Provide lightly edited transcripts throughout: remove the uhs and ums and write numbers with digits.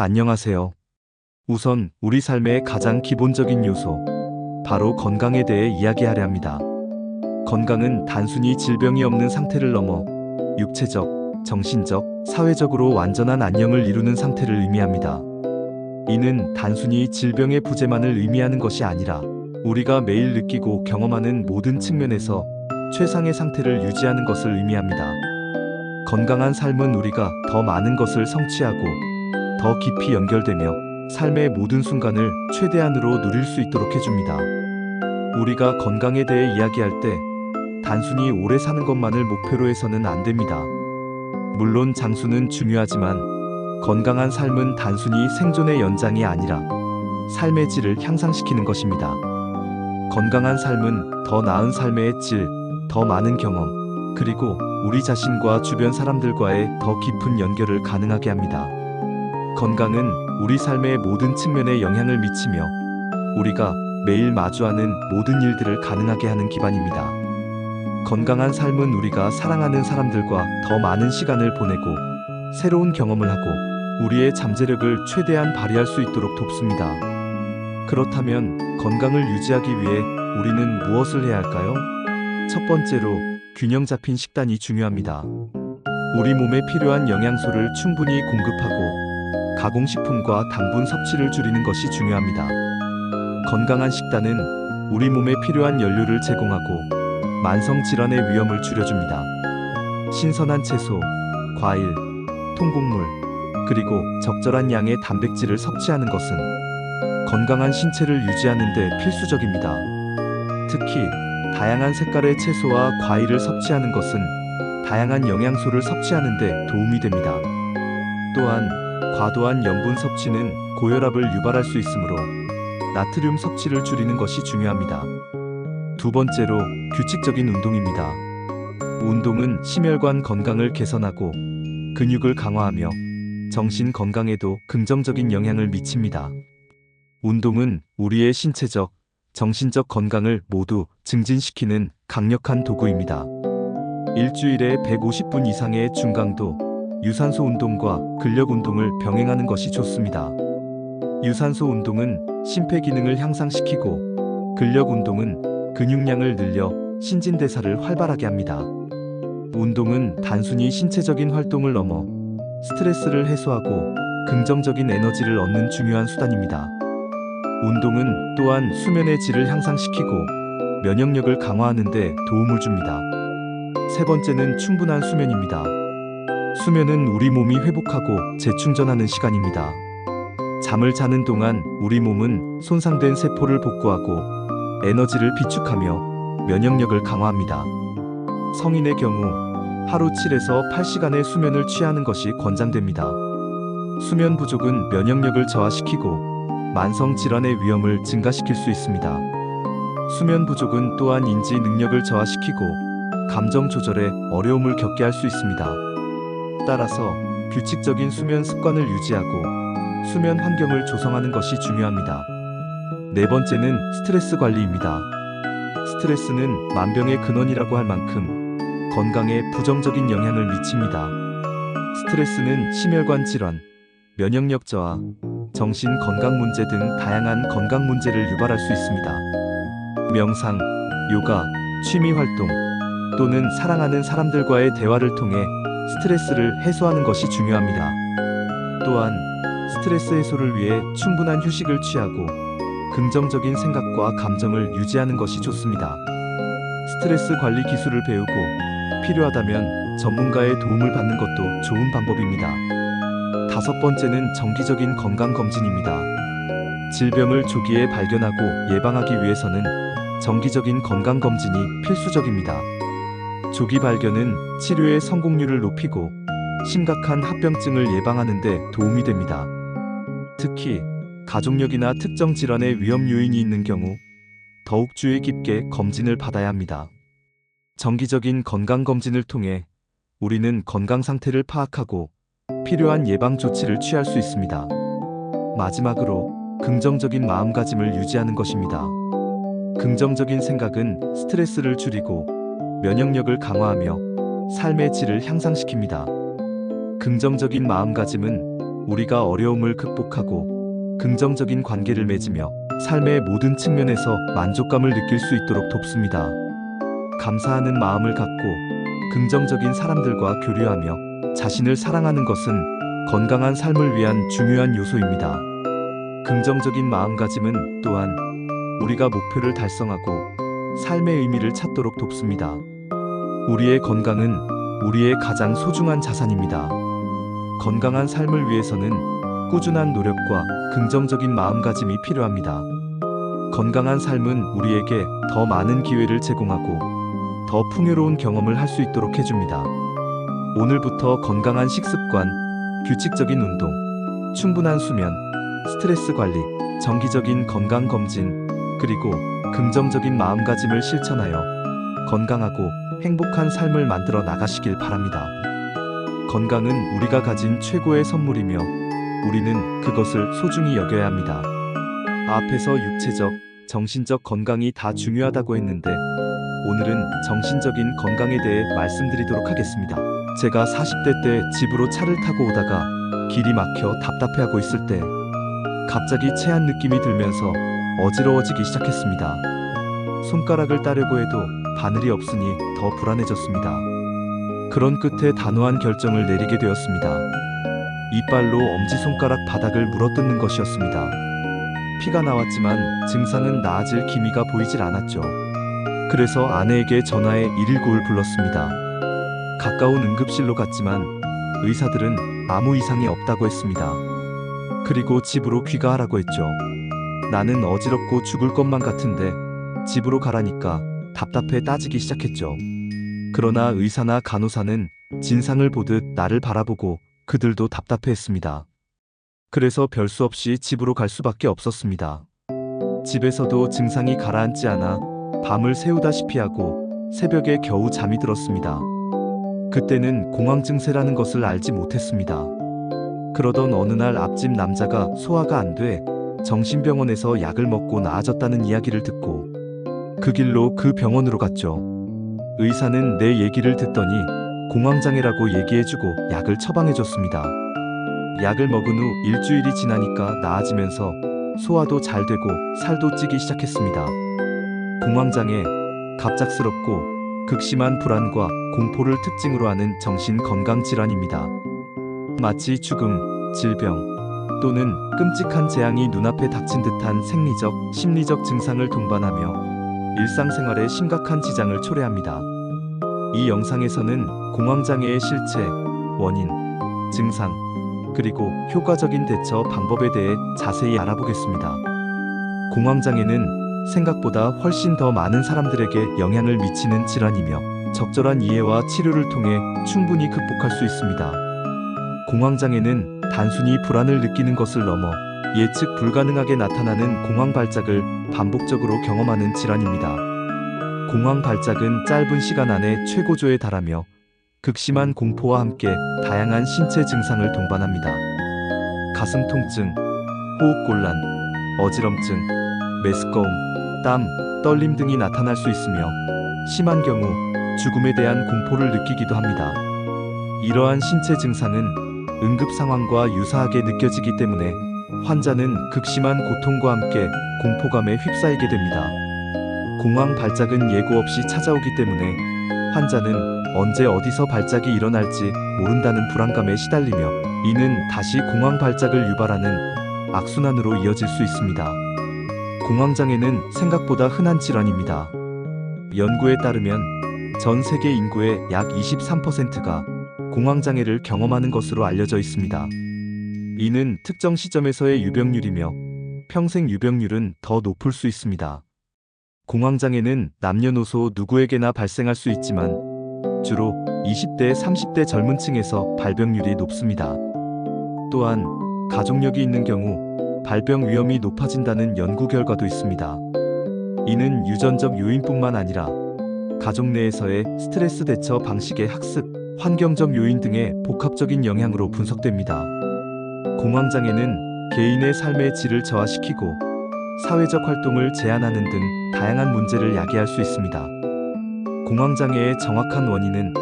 안녕하세요. 우선 우리 삶의 가장 기본적인 요소, 바로 건강에 대해 이야기하려 합니다. 건강은 단순히 질병이 없는 상태를 넘어 육체적, 정신적, 사회적으로 완전한 안녕을 이루는 상태를 의미합니다. 이는 단순히 질병의 부재만을 의미하는 것이 아니라 우리가 매일 느끼고 경험하는 모든 측면에서 최상의 상태를 유지하는 것을 의미합니다. 건강한 삶은 우리가 더 많은 것을 성취하고 더 깊이 연결되며 삶의 모든 순간을 최대한으로 누릴 수 있도록 해줍니다. 우리가 건강에 대해 이야기할 때 단순히 오래 사는 것만을 목표로 해서는 안 됩니다. 물론 장수는 중요하지만 건강한 삶은 단순히 생존의 연장이 아니라 삶의 질을 향상시키는 것입니다. 건강한 삶은 더 나은 삶의 질, 더 많은 경험, 그리고 우리 자신과 주변 사람들과의 더 깊은 연결을 가능하게 합니다. 건강은 우리 삶의 모든 측면에 영향을 미치며 우리가 매일 마주하는 모든 일들을 가능하게 하는 기반입니다. 건강한 삶은 우리가 사랑하는 사람들과 더 많은 시간을 보내고 새로운 경험을 하고 우리의 잠재력을 최대한 발휘할 수 있도록 돕습니다. 그렇다면 건강을 유지하기 위해 우리는 무엇을 해야 할까요? 첫 번째로 균형 잡힌 식단이 중요합니다. 우리 몸에 필요한 영양소를 충분히 공급하고 가공식품과 당분 섭취를 줄이는 것이 중요합니다. 건강한 식단은 우리 몸에 필요한 연료를 제공하고 만성질환의 위험을 줄여줍니다. 신선한 채소, 과일, 통곡물, 그리고 적절한 양의 단백질을 섭취하는 것은 건강한 신체를 유지하는 데 필수적입니다. 특히 다양한 색깔의 채소와 과일을 섭취하는 것은 다양한 영양소를 섭취하는 데 도움이 됩니다. 또한 과도한 염분 섭취는 고혈압을 유발할 수 있으므로 나트륨 섭취를 줄이는 것이 중요합니다. 두 번째로 규칙적인 운동입니다. 운동은 심혈관 건강을 개선하고 근육을 강화하며 정신 건강에도 긍정적인 영향을 미칩니다. 운동은 우리의 신체적, 정신적 건강을 모두 증진시키는 강력한 도구입니다. 일주일에 150분 이상의 중강도 유산소 운동과 근력 운동을 병행하는 것이 좋습니다. 유산소 운동은 심폐기능을 향상시키고 근력 운동은 근육량을 늘려 신진대사를 활발하게 합니다. 운동은 단순히 신체적인 활동을 넘어 스트레스를 해소하고 긍정적인 에너지를 얻는 중요한 수단입니다. 운동은 또한 수면의 질을 향상시키고 면역력을 강화하는 데 도움을 줍니다. 세 번째는 충분한 수면입니다. 수면은 우리 몸이 회복하고 재충전하는 시간입니다. 잠을 자는 동안 우리 몸은 손상된 세포를 복구하고 에너지를 비축하며 면역력을 강화합니다. 성인의 경우 하루 7에서 8시간의 수면을 취하는 것이 권장됩니다. 수면 부족은 면역력을 저하시키고 만성 질환의 위험을 증가시킬 수 있습니다. 수면 부족은 또한 인지 능력을 저하시키고 감정 조절에 어려움을 겪게 할 수 있습니다. 따라서 규칙적인 수면 습관을 유지하고 수면 환경을 조성하는 것이 중요합니다. 네 번째는 스트레스 관리입니다. 스트레스는 만병의 근원이라고 할 만큼 건강에 부정적인 영향을 미칩니다. 스트레스는 심혈관 질환, 면역력 저하, 정신 건강 문제 등 다양한 건강 문제를 유발할 수 있습니다. 명상, 요가, 취미 활동 또는 사랑하는 사람들과의 대화를 통해 스트레스를 해소하는 것이 중요합니다. 또한 스트레스 해소를 위해 충분한 휴식을 취하고 긍정적인 생각과 감정을 유지하는 것이 좋습니다. 스트레스 관리 기술을 배우고 필요하다면 전문가의 도움을 받는 것도 좋은 방법입니다. 다섯 번째는 정기적인 건강검진입니다. 질병을 조기에 발견하고 예방하기 위해서는 정기적인 건강검진이 필수적입니다. 조기 발견은 치료의 성공률을 높이고 심각한 합병증을 예방하는 데 도움이 됩니다. 특히 가족력이나 특정 질환의 위험 요인이 있는 경우 더욱 주의 깊게 검진을 받아야 합니다. 정기적인 건강검진을 통해 우리는 건강 상태를 파악하고 필요한 예방 조치를 취할 수 있습니다. 마지막으로 긍정적인 마음가짐을 유지하는 것입니다. 긍정적인 생각은 스트레스를 줄이고 면역력을 강화하며 삶의 질을 향상시킵니다. 긍정적인 마음가짐은 우리가 어려움을 극복하고 긍정적인 관계를 맺으며 삶의 모든 측면에서 만족감을 느낄 수 있도록 돕습니다. 감사하는 마음을 갖고 긍정적인 사람들과 교류하며 자신을 사랑하는 것은 건강한 삶을 위한 중요한 요소입니다. 긍정적인 마음가짐은 또한 우리가 목표를 달성하고 삶의 의미를 찾도록 돕습니다. 우리의 건강은 우리의 가장 소중한 자산입니다. 건강한 삶을 위해서는 꾸준한 노력과 긍정적인 마음가짐이 필요합니다. 건강한 삶은 우리에게 더 많은 기회를 제공하고 더 풍요로운 경험을 할 수 있도록 해줍니다. 오늘부터 건강한 식습관, 규칙적인 운동, 충분한 수면, 스트레스 관리, 정기적인 건강검진, 그리고 긍정적인 마음가짐을 실천하여 건강하고 행복한 삶을 만들어 나가시길 바랍니다. 건강은 우리가 가진 최고의 선물이며 우리는 그것을 소중히 여겨야 합니다. 앞에서 육체적, 정신적 건강이 다 중요하다고 했는데 오늘은 정신적인 건강에 대해 말씀드리도록 하겠습니다. 제가 40대 때 집으로 차를 타고 오다가 길이 막혀 답답해하고 있을 때 갑자기 체한 느낌이 들면서 어지러워지기 시작했습니다. 손가락을 따려고 해도 바늘이 없으니 더 불안해졌습니다. 그런 끝에 단호한 결정을 내리게 되었습니다. 이빨로 엄지손가락 바닥을 물어뜯는 것이었습니다. 피가 나왔지만 증상은 나아질 기미가 보이질 않았죠. 그래서 아내에게 전화해 119를 불렀습니다. 가까운 응급실로 갔지만 의사들은 아무 이상이 없다고 했습니다. 그리고 집으로 귀가하라고 했죠. 나는 어지럽고 죽을 것만 같은데 집으로 가라니까 답답해 따지기 시작했죠. 그러나 의사나 간호사는 진상을 보듯 나를 바라보고 그들도 답답해했습니다. 그래서 별수 없이 집으로 갈 수밖에 없었습니다. 집에서도 증상이 가라앉지 않아 밤을 새우다시피 하고 새벽에 겨우 잠이 들었습니다. 그때는 공황 증세라는 것을 알지 못했습니다. 그러던 어느 날 앞집 남자가 소화가 안 돼 정신병원에서 약을 먹고 나아졌다는 이야기를 듣고 그 길로 그 병원으로 갔죠. 의사는 내 얘기를 듣더니 공황장애라고 얘기해주고 약을 처방해줬습니다. 약을 먹은 후 일주일이 지나니까 나아지면서 소화도 잘 되고 살도 찌기 시작했습니다. 공황장애, 갑작스럽고 극심한 불안과 공포를 특징으로 하는 정신건강질환입니다. 마치 죽음, 질병 또는 끔찍한 재앙이 눈앞에 닥친 듯한 생리적, 심리적 증상을 동반하며 일상생활에 심각한 지장을 초래합니다. 이 영상에서는 공황장애의 실체, 원인, 증상, 그리고 효과적인 대처 방법에 대해 자세히 알아보겠습니다. 공황장애는 생각보다 훨씬 더 많은 사람들에게 영향을 미치는 질환이며 적절한 이해와 치료를 통해 충분히 극복할 수 있습니다. 공황장애는 단순히 불안을 느끼는 것을 넘어 예측 불가능하게 나타나는 공황 발작을 반복적으로 경험하는 질환입니다. 공황 발작은 짧은 시간 안에 최고조에 달하며 극심한 공포와 함께 다양한 신체 증상을 동반합니다. 가슴 통증, 호흡곤란, 어지럼증, 메스꺼움, 땀, 떨림 등이 나타날 수 있으며 심한 경우 죽음에 대한 공포를 느끼기도 합니다. 이러한 신체 증상은 응급 상황과 유사하게 느껴지기 때문에 환자는 극심한 고통과 함께 공포감에 휩싸이게 됩니다. 공황 발작은 예고 없이 찾아오기 때문에 환자는 언제 어디서 발작이 일어날지 모른다는 불안감에 시달리며 이는 다시 공황 발작을 유발하는 악순환으로 이어질 수 있습니다. 공황장애는 생각보다 흔한 질환입니다. 연구에 따르면 전 세계 인구의 약 23%가 공황장애를 경험하는 것으로 알려져 있습니다. 이는 특정 시점에서의 유병률이며 평생 유병률은 더 높을 수 있습니다. 공황장애는 남녀노소 누구에게나 발생할 수 있지만 주로 20대, 30대 젊은 층에서 발병률이 높습니다. 또한 가족력이 있는 경우 발병 위험이 높아진다는 연구 결과도 있습니다. 이는 유전적 요인뿐만 아니라 가족 내에서의 스트레스 대처 방식의 학습, 환경적 요인 등의 복합적인 영향으로 분석됩니다. 공황장애는 개인의 삶의 질을 저하시키고 사회적 활동을 제한하는 등 다양한 문제를 야기할 수 있습니다. 공황장애의 정확한 원인은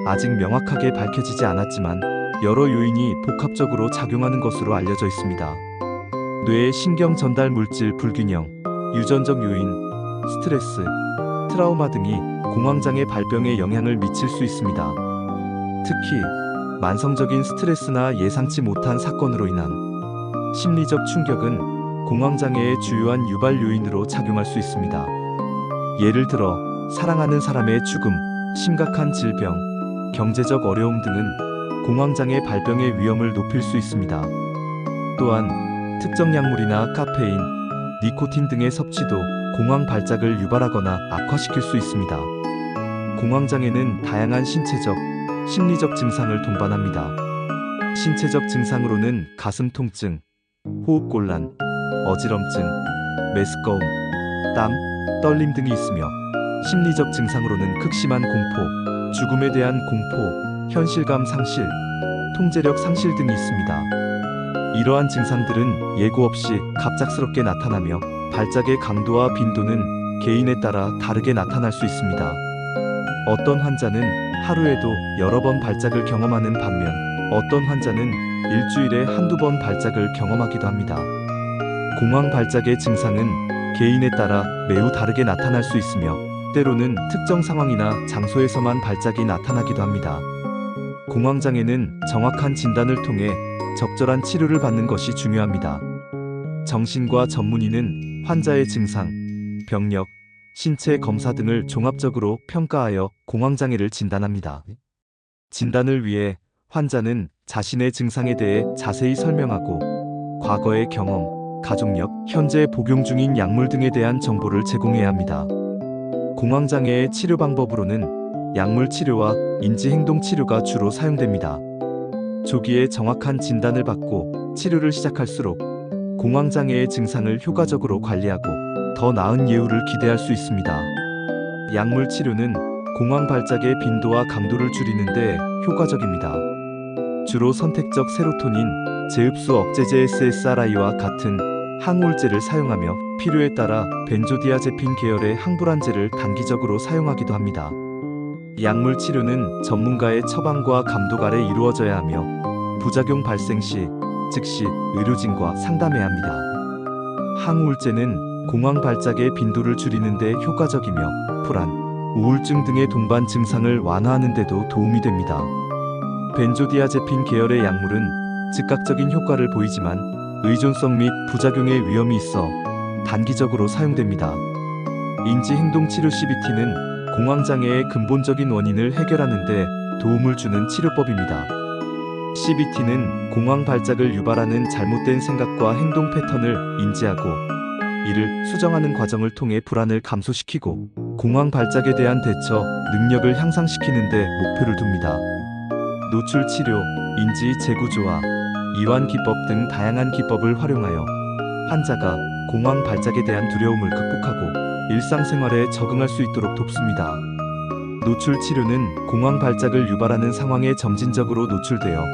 아직 명확하게 밝혀지지 않았지만 여러 요인이 복합적으로 작용하는 것으로 알려져 있습니다. 뇌의 신경 전달 물질 불균형, 유전적 요인, 스트레스, 트라우마 등이 공황장애 발병에 영향을 미칠 수 있습니다. 특히 만성적인 스트레스나 예상치 못한 사건으로 인한 심리적 충격은 공황장애의 주요한 유발 요인으로 작용할 수 있습니다. 예를 들어 사랑하는 사람의 죽음, 심각한 질병, 경제적 어려움 등은 공황장애 발병의 위험을 높일 수 있습니다. 또한 특정 약물이나 카페인, 니코틴 등의 섭취도 공황 발작을 유발하거나 악화시킬 수 있습니다. 공황장애는 다양한 신체적, 심리적 증상을 동반합니다. 신체적 증상으로는 가슴 통증, 호흡곤란, 어지럼증, 메스꺼움, 땀, 떨림 등이 있으며 심리적 증상으로는 극심한 공포, 죽음에 대한 공포, 현실감 상실, 통제력 상실 등이 있습니다. 이러한 증상들은 예고 없이 갑작스럽게 나타나며 발작의 강도와 빈도는 개인에 따라 다르게 나타날 수 있습니다. 어떤 환자는 하루에도 여러 번 발작을 경험하는 반면 어떤 환자는 일주일에 한두 번 발작을 경험하기도 합니다. 공황 발작의 증상은 개인에 따라 매우 다르게 나타날 수 있으며 때로는 특정 상황이나 장소에서만 발작이 나타나기도 합니다. 공황장애는 정확한 진단을 통해 적절한 치료를 받는 것이 중요합니다. 정신과 전문의는 환자의 증상, 병력, 신체 검사 등을 종합적으로 평가하여 공황장애를 진단합니다. 진단을 위해 환자는 자신의 증상에 대해 자세히 설명하고 과거의 경험, 가족력, 현재 복용 중인 약물 등에 대한 정보를 제공해야 합니다. 공황장애의 치료 방법으로는 약물 치료와 인지행동 치료가 주로 사용됩니다. 조기에 정확한 진단을 받고 치료를 시작할수록 공황장애의 증상을 효과적으로 관리하고 더 나은 예후를 기대할 수 있습니다. 약물 치료는 공황 발작의 빈도와 강도를 줄이는 데 효과적입니다. 주로 선택적 세로토닌, 재흡수 억제제 SSRI와 같은 항우울제를 사용하며 필요에 따라 벤조디아제핀 계열의 항불안제를 단기적으로 사용하기도 합니다. 약물 치료는 전문가의 처방과 감독 아래 이루어져야 하며 부작용 발생 시 즉시 의료진과 상담해야 합니다. 항우울제는 공황 발작의 빈도를 줄이는 데 효과적이며 불안, 우울증 등의 동반 증상을 완화하는 데도 도움이 됩니다. 벤조디아제핀 계열의 약물은 즉각적인 효과를 보이지만 의존성 및 부작용의 위험이 있어 단기적으로 사용됩니다. 인지행동치료 CBT는 공황장애의 근본적인 원인을 해결하는 데 도움을 주는 치료법입니다. CBT는 공황 발작을 유발하는 잘못된 생각과 행동 패턴을 인지하고 이를 수정하는 과정을 통해 불안을 감소시키고 공황 발작에 대한 대처 능력을 향상시키는 데 목표를 둡니다. 노출 치료, 인지 재구조화, 이완 기법 등 다양한 기법을 활용하여 환자가 공황 발작에 대한 두려움을 극복하고 일상생활에 적응할 수 있도록 돕습니다. 노출 치료는 공황 발작을 유발하는 상황에 점진적으로 노출되어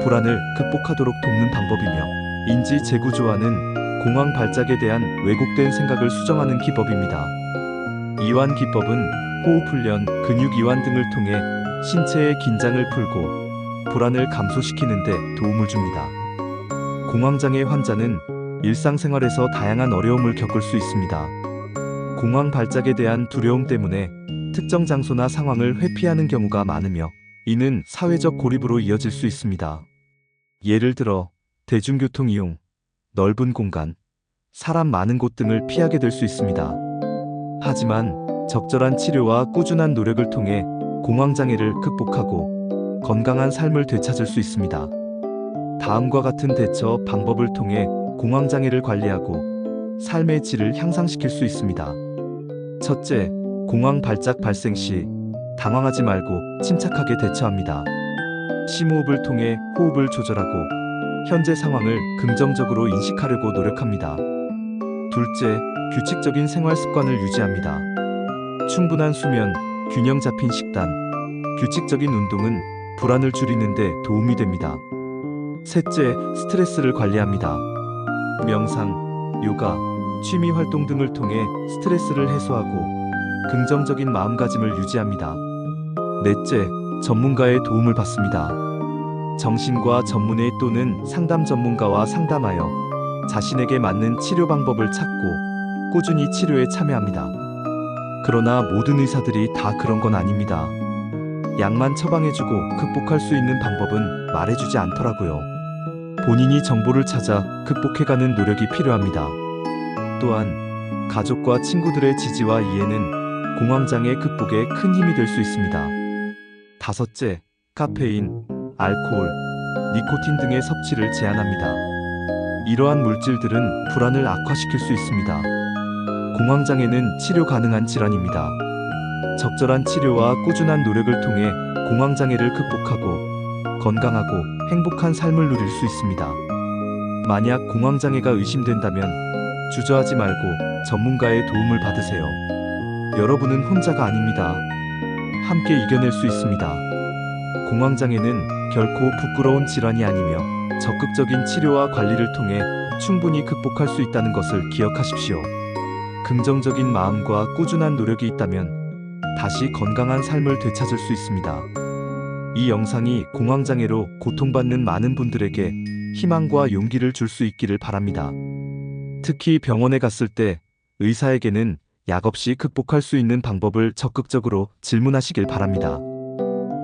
불안을 극복하도록 돕는 방법이며 인지 재구조화는 공황 발작에 대한 왜곡된 생각을 수정하는 기법입니다. 이완 기법은 호흡 훈련, 근육 이완 등을 통해 신체의 긴장을 풀고 불안을 감소시키는 데 도움을 줍니다. 공황장애 환자는 일상생활에서 다양한 어려움을 겪을 수 있습니다. 공황 발작에 대한 두려움 때문에 특정 장소나 상황을 회피하는 경우가 많으며 이는 사회적 고립으로 이어질 수 있습니다. 예를 들어 대중교통 이용, 넓은 공간, 사람 많은 곳 등을 피하게 될 수 있습니다. 하지만 적절한 치료와 꾸준한 노력을 통해 공황장애를 극복하고 건강한 삶을 되찾을 수 있습니다. 다음과 같은 대처 방법을 통해 공황장애를 관리하고 삶의 질을 향상시킬 수 있습니다. 첫째, 공황 발작 발생 시 당황하지 말고 침착하게 대처합니다. 심호흡을 통해 호흡을 조절하고 현재 상황을 긍정적으로 인식하려고 노력합니다. 둘째, 규칙적인 생활 습관을 유지합니다. 충분한 수면, 균형 잡힌 식단, 규칙적인 운동은 불안을 줄이는 데 도움이 됩니다. 셋째, 스트레스를 관리합니다. 명상, 요가, 취미 활동 등을 통해 스트레스를 해소하고 긍정적인 마음가짐을 유지합니다. 넷째, 전문가의 도움을 받습니다. 정신과 전문의 또는 상담 전문가와 상담하여 자신에게 맞는 치료 방법을 찾고 꾸준히 치료에 참여합니다. 그러나 모든 의사들이 다 그런 건 아닙니다. 약만 처방해주고 극복할 수 있는 방법은 말해주지 않더라고요. 본인이 정보를 찾아 극복해가는 노력이 필요합니다. 또한 가족과 친구들의 지지와 이해는 공황장애 극복에 큰 힘이 될 수 있습니다. 다섯째, 카페인, 알코올, 니코틴 등의 섭취를 제한합니다. 이러한 물질들은 불안을 악화시킬 수 있습니다. 공황장애는 치료 가능한 질환입니다. 적절한 치료와 꾸준한 노력을 통해 공황장애를 극복하고 건강하고 행복한 삶을 누릴 수 있습니다. 만약 공황장애가 의심된다면 주저하지 말고 전문가의 도움을 받으세요. 여러분은 혼자가 아닙니다. 함께 이겨낼 수 있습니다. 공황장애는 결코 부끄러운 질환이 아니며 적극적인 치료와 관리를 통해 충분히 극복할 수 있다는 것을 기억하십시오. 긍정적인 마음과 꾸준한 노력이 있다면 다시 건강한 삶을 되찾을 수 있습니다. 이 영상이 공황장애로 고통받는 많은 분들에게 희망과 용기를 줄 수 있기를 바랍니다. 특히 병원에 갔을 때 의사에게는 약 없이 극복할 수 있는 방법을 적극적으로 질문하시길 바랍니다.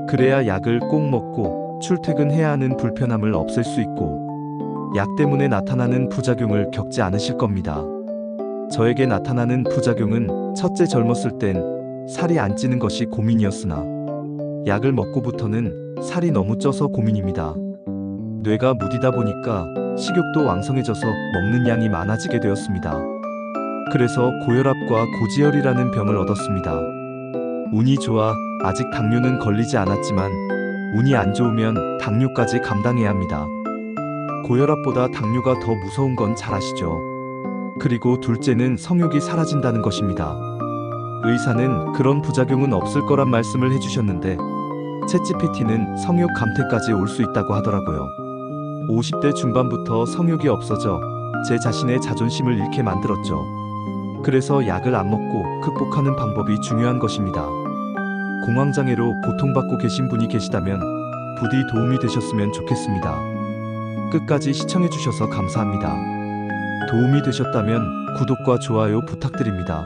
그래야 약을 꼭 먹고 출퇴근해야 하는 불편함을 없앨 수 있고 약 때문에 나타나는 부작용을 겪지 않으실 겁니다. 저에게 나타나는 부작용은 첫째, 젊었을 땐 살이 안 찌는 것이 고민이었으나 약을 먹고부터는 살이 너무 쪄서 고민입니다. 뇌가 무디다 보니까 식욕도 왕성해져서 먹는 양이 많아지게 되었습니다. 그래서 고혈압과 고지혈이라는 병을 얻었습니다. 운이 좋아 아직 당뇨는 걸리지 않았지만 운이 안 좋으면 당뇨까지 감당해야 합니다. 고혈압보다 당뇨가 더 무서운 건 잘 아시죠? 그리고 둘째는 성욕이 사라진다는 것입니다. 의사는 그런 부작용은 없을 거란 말씀을 해주셨는데 챗GPT는 성욕 감퇴까지 올 수 있다고 하더라고요. 50대 중반부터 성욕이 없어져 제 자신의 자존심을 잃게 만들었죠. 그래서 약을 안 먹고 극복하는 방법이 중요한 것입니다. 공황장애로 고통받고 계신 분이 계시다면 부디 도움이 되셨으면 좋겠습니다. 끝까지 시청해주셔서 감사합니다. 도움이 되셨다면 구독과 좋아요 부탁드립니다.